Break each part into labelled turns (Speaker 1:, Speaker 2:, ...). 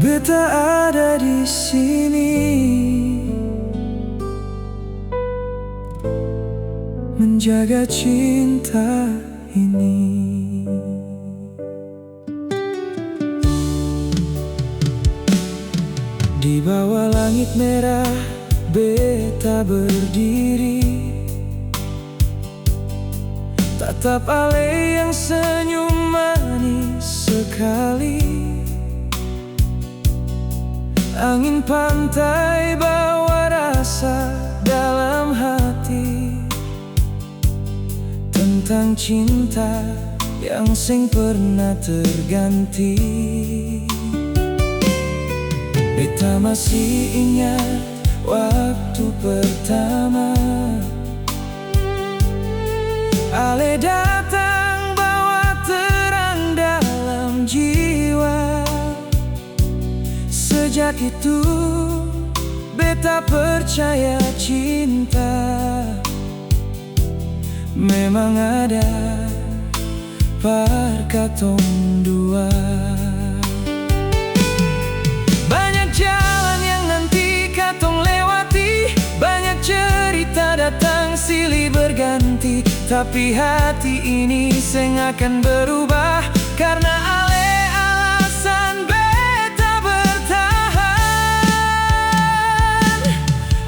Speaker 1: Beta ada di sini menjaga cinta ini. Di bawah langit merah beta berdiri, tatap ale yang senyum manis sekali. Angin pantai bawa rasa dalam hati tentang cinta yang sing pernah terganti. Beta masih ingat waktu pertama ale datang bawa terang dalam jiwa. Sejak itu beta percaya cinta memang ada par katong dua. Banyak jalan yang nanti katong lewati, banyak cerita datang silih berganti, tapi hati ini seng akan berubah karena ale alasan beta bertahan.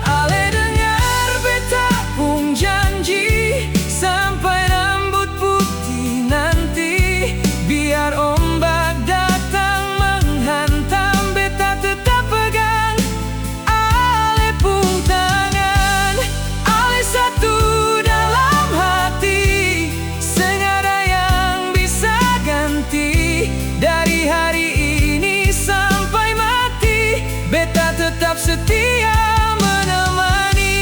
Speaker 1: Ale dengar beta pung janji, sampai rambut putih nanti, biar ombak datang menghantam, beta tetap pegang ale pung tangan. Ale satu dalam hati, seng ada yang bisa ganti. Dari hari ini sampai mati, beta tetap setia menemani.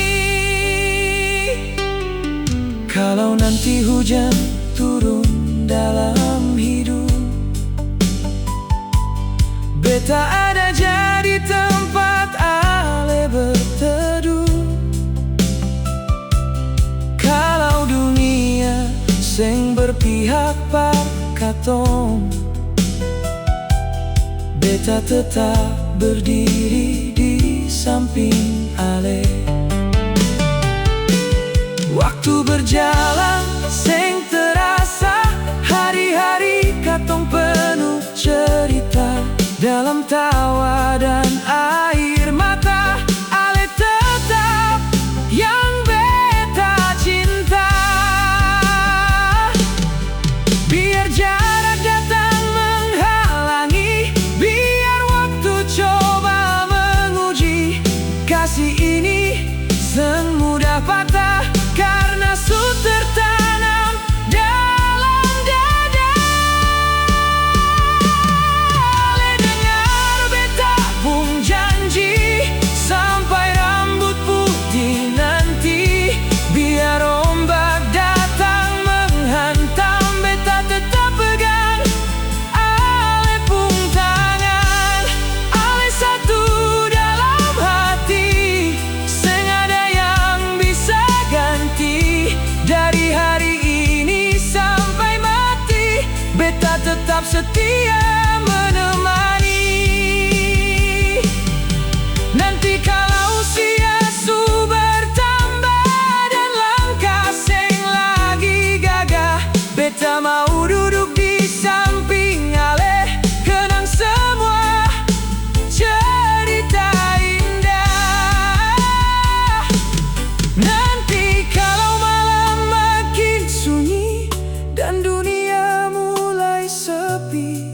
Speaker 1: Kalau nanti hujan turun dalam hidup, beta ada jadi tempat ale berteduh. Kalau dunia seng berpihak par katong, beta tetap berdiri di samping ale. Waktu berjalan seng terasa, hari-hari katong penuh cerita. Dalam tawa dan air mata, ale tetap yang beta cinta. Biar jarak datang menghalangi, biar waktu coba menguji, kasih ini seng mudah patah karena su tertanam dalam dada. Ale dengar beta pung janji, sampai rambut putih nanti, biar ombak datang menghantam, beta tetap pegang ale pung tangan. Ale satu dalam hati, seng ada yang bisa ganti. Dari hari ini sampai mati, beta tetap setia menemani. Nanti kalau usia su bertambah dan langkah seng lagi gagah, beta mau duduk di samping ale, kenang semua cerita indah. Nanti kalau malam makin sunyi dan dunia mulai sepi,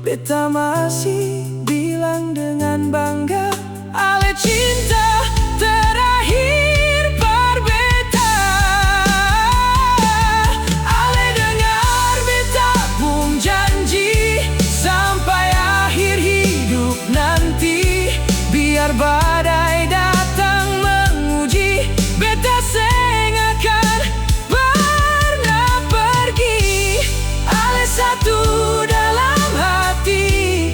Speaker 1: beta masih bilang dengan bangga, ale cinta terakhir par beta. Ale dengar beta pung janji, sampai akhir hidup nanti, biar badai datang menguji, beta seng akan pernah pergi. Ale satu dalam hati,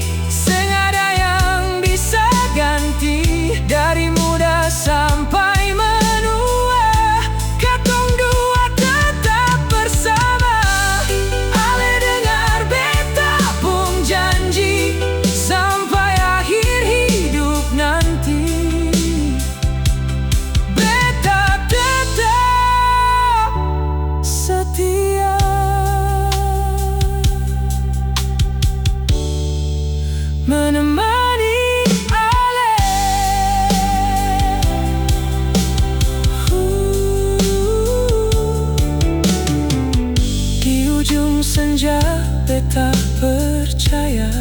Speaker 1: senja beta percaya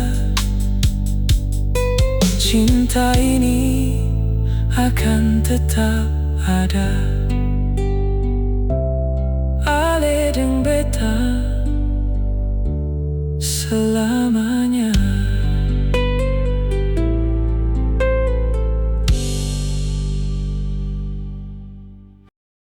Speaker 1: cinta ini akan tetap ada. Ale deng beta selama